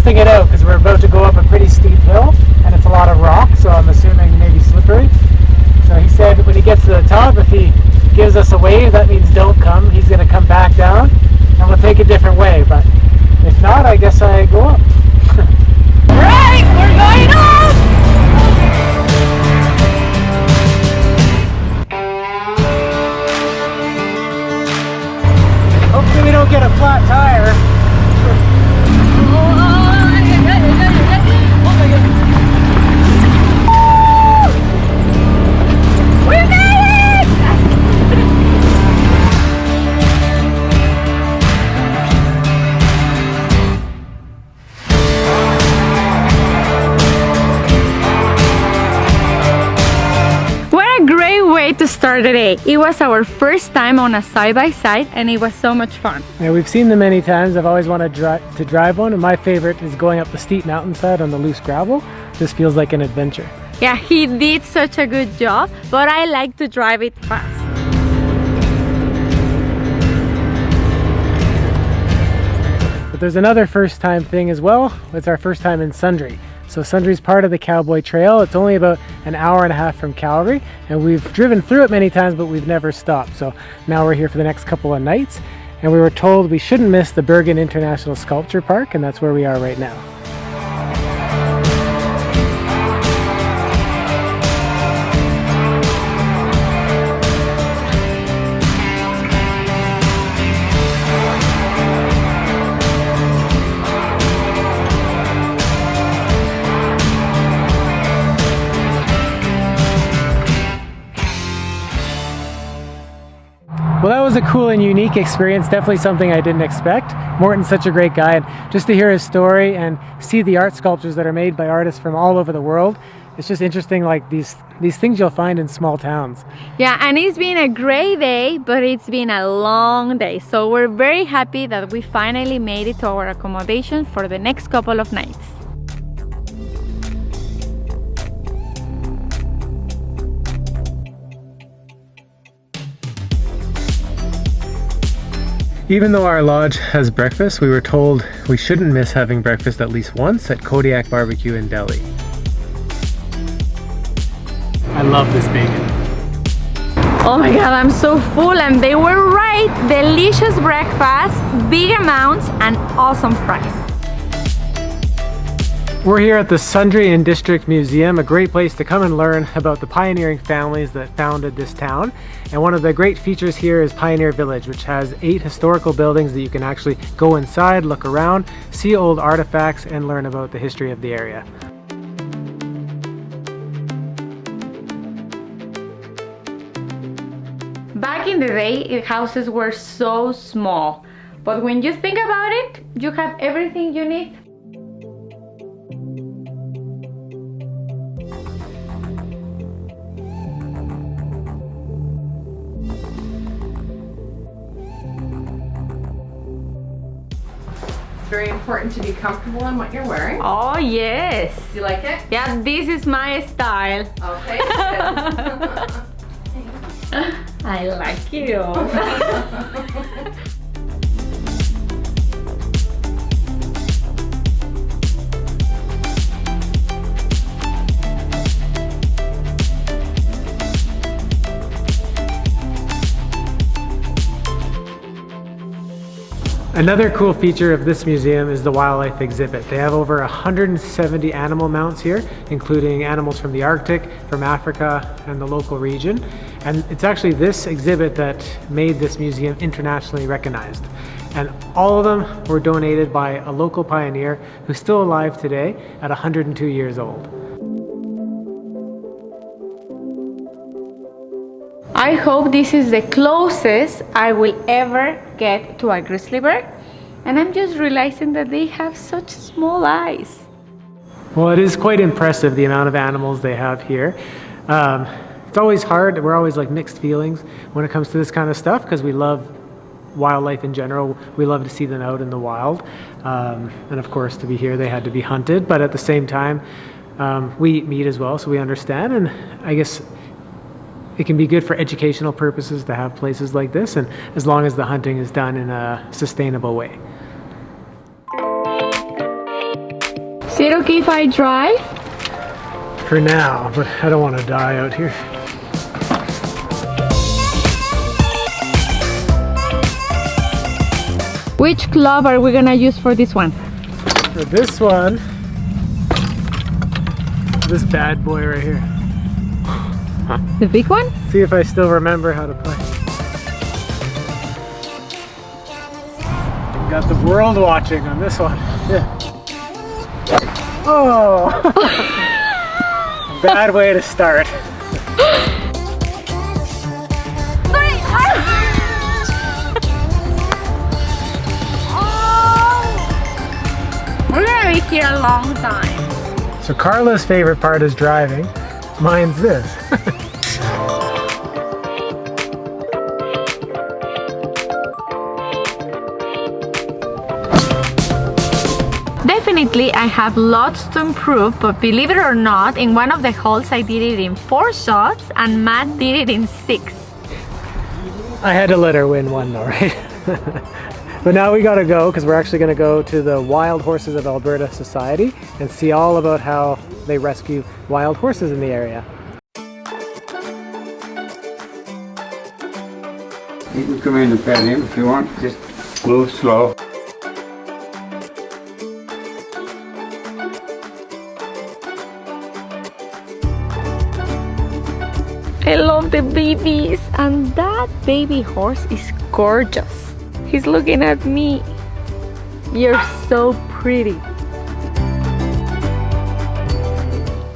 testing it out because we're about to go up a pretty steep hill and it's a lot of rock, so I'm assuming maybe slippery. So he said when he gets to the top, if he gives us a wave, that means don't come. He's going to come back down and we'll take a different way. But if not, I guess I go up. Right, we're going up! Hopefully we don't get a flat tire. To start the day. It was our first time on a side-by-side and it was so much fun. Yeah, we've seen them many times. I've always wanted to drive one, and my favorite is going up the steep mountainside on the loose gravel. This feels like an adventure. Yeah, he did such a good job, but I like to drive it fast. But there's another first time thing as well. It's our first time in Sundre. So Sundre is part of the Cowboy Trail. It's only about an hour and a half from Calgary, and we've driven through it many times, but we've never stopped. So now we're here for the next couple of nights, and we were told we shouldn't miss the Bighorn International Sculpture Park, and that's where we are right now. Well, that was a cool and unique experience, definitely something I didn't expect. Morton's such a great guy, and just to hear his story and see the art sculptures that are made by artists from all over the world, it's just interesting, like these things you'll find in small towns. Yeah, and it's been a great day, but it's been a long day, so we're very happy that we finally made it to our accommodation for the next couple of nights. Even though our lodge has breakfast, we were told we shouldn't miss having breakfast at least once at Kodiak BBQ Deli. I love this bacon. Oh my god, I'm so full, and they were right! Delicious breakfast, big amounts, and awesome price. We're here at the Sundre and District Museum, a great place to come and learn about the pioneering families that founded this town. And one of the great features here is Pioneer Village, which has 8 historical buildings that you can actually go inside, look around, see old artifacts, and learn about the history of the area. Back in the day, houses were so small, but when you think about it, you have everything you need. Very important to be comfortable in what you're wearing. Oh yes. You like it? Yeah, this is my style. Okay. I like you. Another cool feature of this museum is the wildlife exhibit. They have over 170 animal mounts here, including animals from the Arctic, from Africa, and the local region. And it's actually this exhibit that made this museum internationally recognized. And all of them were donated by a local pioneer who's still alive today at 102 years old. I hope this is the closest I will ever get to a grizzly bear, and I'm just realizing that they have such small eyes. Well, it is quite impressive the amount of animals they have here. It's always hard, we're always like mixed feelings when it comes to this kind of stuff because we love wildlife in general. We love to see them out in the wild, and of course to be here they had to be hunted, but at the same time we eat meat as well, so we understand, and I guess it can be good for educational purposes to have places like this, and as long as the hunting is done in a sustainable way. Is it okay if I drive? For now, but I don't want to die out here. Which club are we gonna use for this one? For this one, this bad boy right here. The big one? See if I still remember how to play. Got the world watching on this one. Yeah. Oh! Bad way to start. We're gonna be here a long time. So Carla's favorite part is driving. Mine's this. Definitely, I have lots to improve, but believe it or not, in one of the holes I did it in 4 shots and Matt did it in 6. I had to let her win one though, right? But now we gotta go because we're actually gonna go to the Wild Horses of Alberta Society and see all about how they rescue wild horses in the area. You can come in and pet him if you want, just move slow. I love the babies, and that baby horse is gorgeous. He's looking at me. You're so pretty.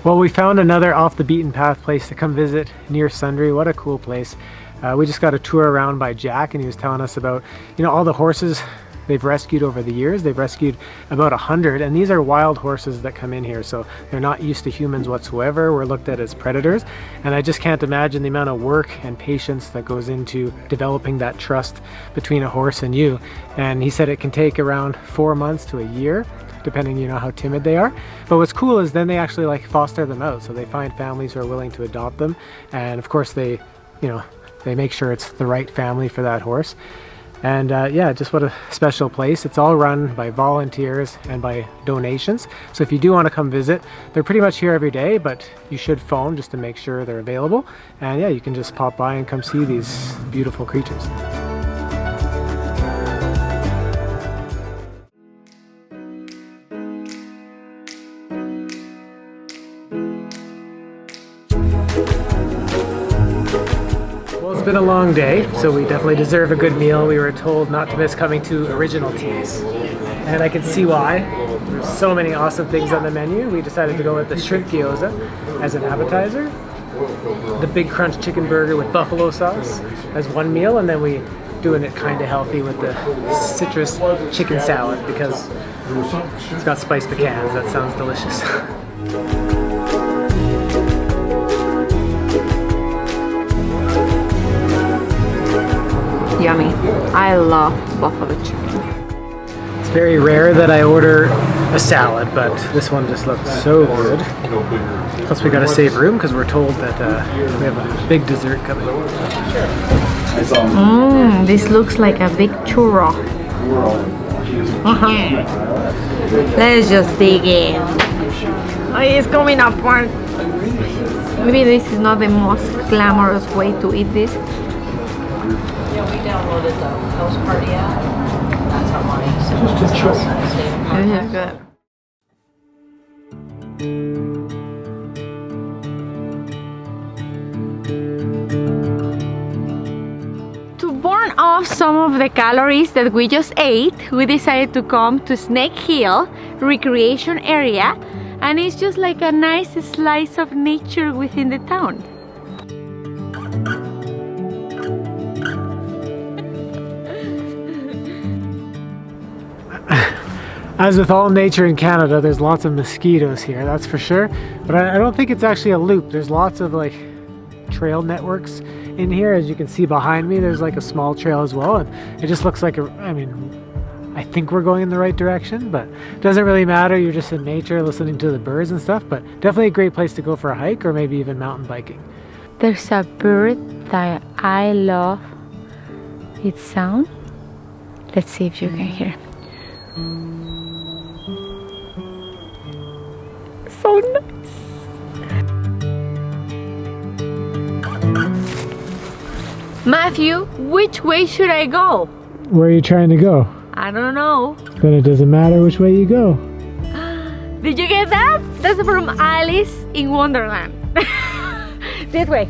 Well, we found another off the beaten path place to come visit near Sundre. What a cool place. We just got a tour around by Jack, and he was telling us about, all the horses they've rescued over the years. They've rescued about 100, and these are wild horses that come in here, so they're not used to humans whatsoever. We're looked at as predators, and I just can't imagine the amount of work and patience that goes into developing that trust between a horse and you. And he said it can take around 4 months to a year, depending how timid they are. But what's cool is then they actually foster them out, so they find families who are willing to adopt them, and of course they make sure it's the right family for that horse. And yeah, just what a special place. It's all run by volunteers and by donations. So if you do want to come visit, they're pretty much here every day, but you should phone just to make sure they're available. And yeah, you can just pop by and come see these beautiful creatures. It's been a long day, so we definitely deserve a good meal. We were told not to miss coming to Original Teas, and I can see why. There's so many awesome things on the menu. We decided to go with the shrimp gyoza as an appetizer, the Big Crunch chicken burger with buffalo sauce as one meal, and then we doing it kind of healthy with the citrus chicken salad because it's got spiced pecans. That sounds delicious. Yummy. I love buffalo chicken. It's very rare that I order a salad, but this one just looked so good. Plus we gotta save room because we're told that we have a big dessert coming. This looks like a big churro. Let's just dig in. Oh, it's coming apart. Maybe this is not the most glamorous way to eat this. Yeah, we downloaded the House Party app. That's how mine is. This is good. To burn off some of the calories that we just ate, we decided to come to Snake Hill Recreation Area, and it's just like a nice slice of nature within the town. As with all nature in Canada, there's lots of mosquitoes here, that's for sure. But I don't think it's actually a loop. There's lots of trail networks in here. As you can see behind me, there's a small trail as well. And it just looks like I think we're going in the right direction, but it doesn't really matter. You're just in nature listening to the birds and stuff, but definitely a great place to go for a hike or maybe even mountain biking. There's a bird that I love its sound. Let's see if you can hear. so nice. Matthew, which way should I go? Where are you trying to go? I don't know. Then it doesn't matter which way you go. Did you get that? That's from Alice in Wonderland. This way.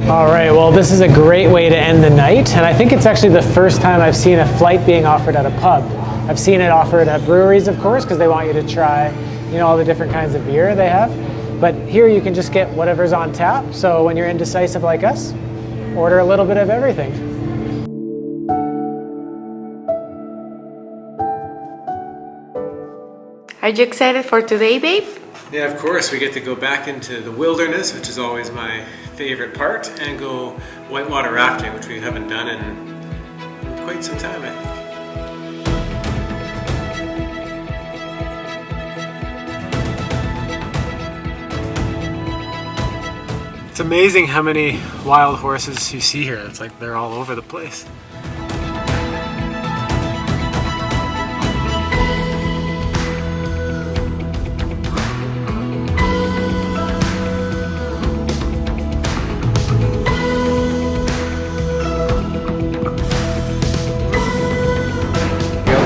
All right, well, this is a great way to end the night, and I think it's actually the first time I've seen a flight being offered at a pub. I've seen it offered at breweries, of course, because they want you to try, you know, all the different kinds of beer they have. But here you can just get whatever's on tap, so when you're indecisive like us, order a little bit of everything. Are you excited for today, babe? Yeah, of course. We get to go back into the wilderness, which is always my favorite part, and go whitewater rafting, which we haven't done in quite some time, I think. It's amazing how many wild horses you see here. It's like they're all over the place.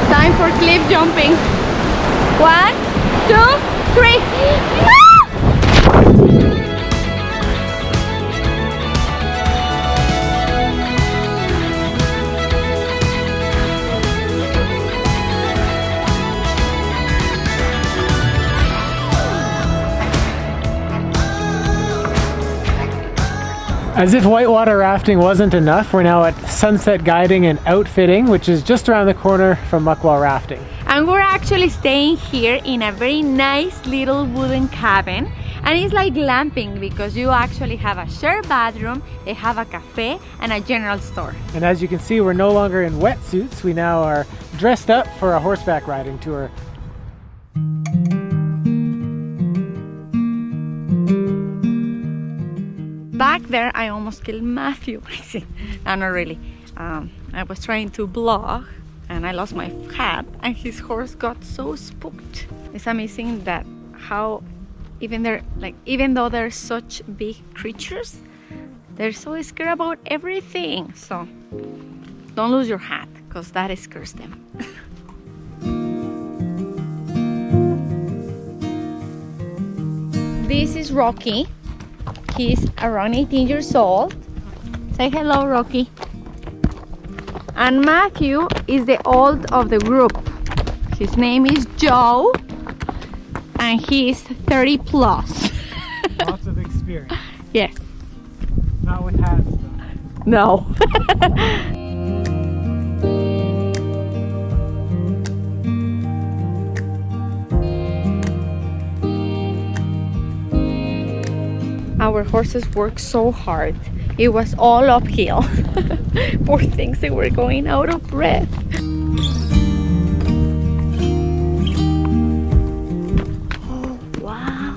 Time for cliff jumping. 1, 2, 3. Ah! As if whitewater rafting wasn't enough, we're now at Sunset Guiding and Outfitting, which is just around the corner from Muckwell Rafting. And we're actually staying here in a very nice little wooden cabin, and it's like glamping because you actually have a shared bathroom, they have a cafe and a general store. And as you can see, we're no longer in wetsuits. We now are dressed up for a horseback riding tour. Back there, I almost killed Matthew. No, not really. I was trying to vlog and I lost my hat and his horse got so spooked. It's amazing that how even though they're such big creatures, they're so scared about everything. So don't lose your hat because that scares them. This is Rocky. He's around 18 years old. Say hello, Rocky. And Matthew is the old of the group. His name is Joe, and he's 30 plus. Lots of experience. Yes. Not with hats, though. No. Our horses worked so hard. It was all uphill. Poor things, they were going out of breath. Oh, wow.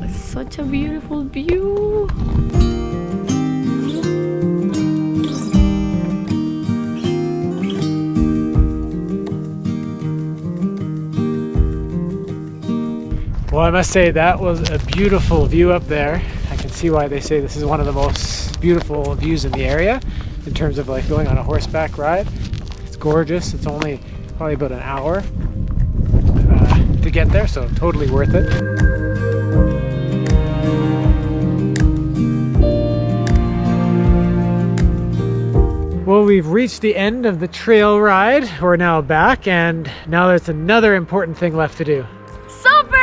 It's such a beautiful view. Well, I must say that was a beautiful view up there. I can see why they say this is one of the most beautiful views in the area in terms of like going on a horseback ride. It's gorgeous. It's only probably about an hour to get there, so totally worth it. Well, we've reached the end of the trail ride. We're now back, and now there's another important thing left to do. Supper!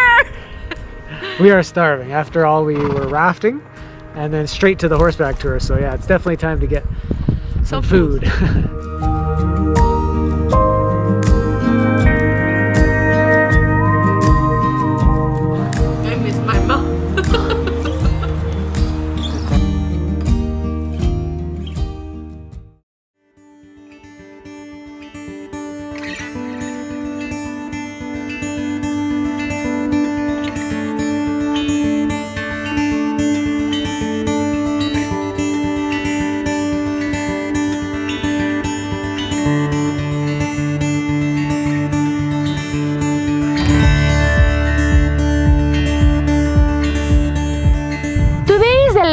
We are starving. After all, we were rafting and then straight to the horseback tour. So yeah, it's definitely time to get some food. I miss my mouth.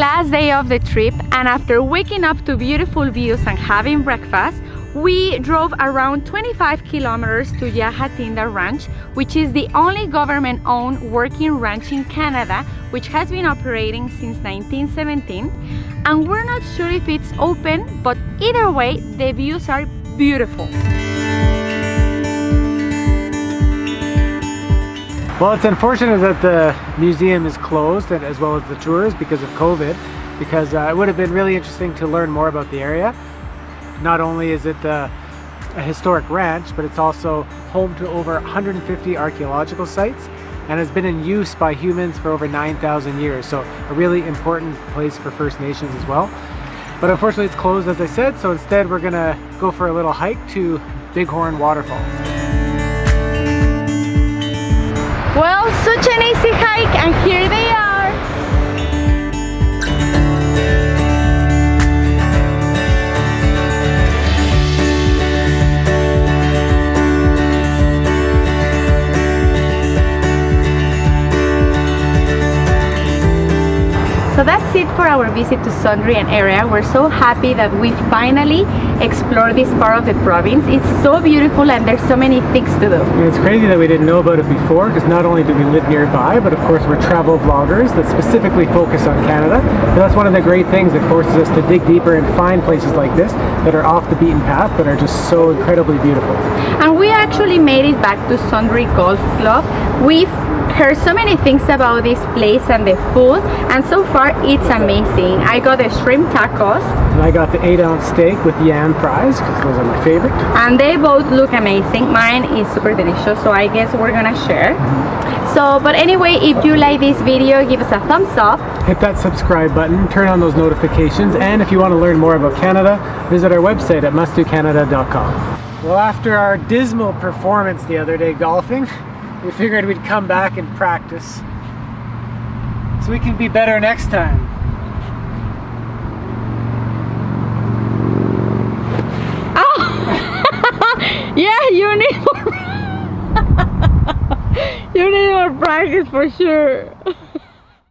last day of the trip, and after waking up to beautiful views and having breakfast, we drove around 25 kilometers to Yaha Tinda Ranch, which is the only government-owned working ranch in Canada, which has been operating since 1917. And we're not sure if it's open, but either way, the views are beautiful. Well, it's unfortunate that the museum is closed, and as well as the tours, because of COVID, because it would have been really interesting to learn more about the area. Not only is it a historic ranch, but it's also home to over 150 archaeological sites and has been in use by humans for over 9,000 years. So a really important place for First Nations as well. But unfortunately it's closed, as I said, so instead we're gonna go for a little hike to Bighorn waterfalls. Well, such an easy hike, and here they are. So that's it for our visit to Sundre and area. We're so happy that we finally explored this part of the province. It's so beautiful and there's so many things to do. And it's crazy that we didn't know about it before, because not only do we live nearby, but of course we're travel vloggers that specifically focus on Canada. And that's one of the great things that forces us to dig deeper and find places like this that are off the beaten path, but are just so incredibly beautiful. And we actually made it back to Sundre Golf Club. We've heard so many things about this place and the food, and so far it's amazing. I got the shrimp tacos. And I got the 8-ounce steak with yam fries, because those are my favorite. And they both look amazing. Mine is super delicious, so I guess we're gonna share. So, but anyway, if you like this video, give us a thumbs up. Hit that subscribe button, turn on those notifications, and if you want to learn more about Canada, visit our website at mustdocanada.com. Well, after our dismal performance the other day golfing, we figured we'd come back and practice so we can be better next time. Oh! Yeah, you need more. You need more practice for sure.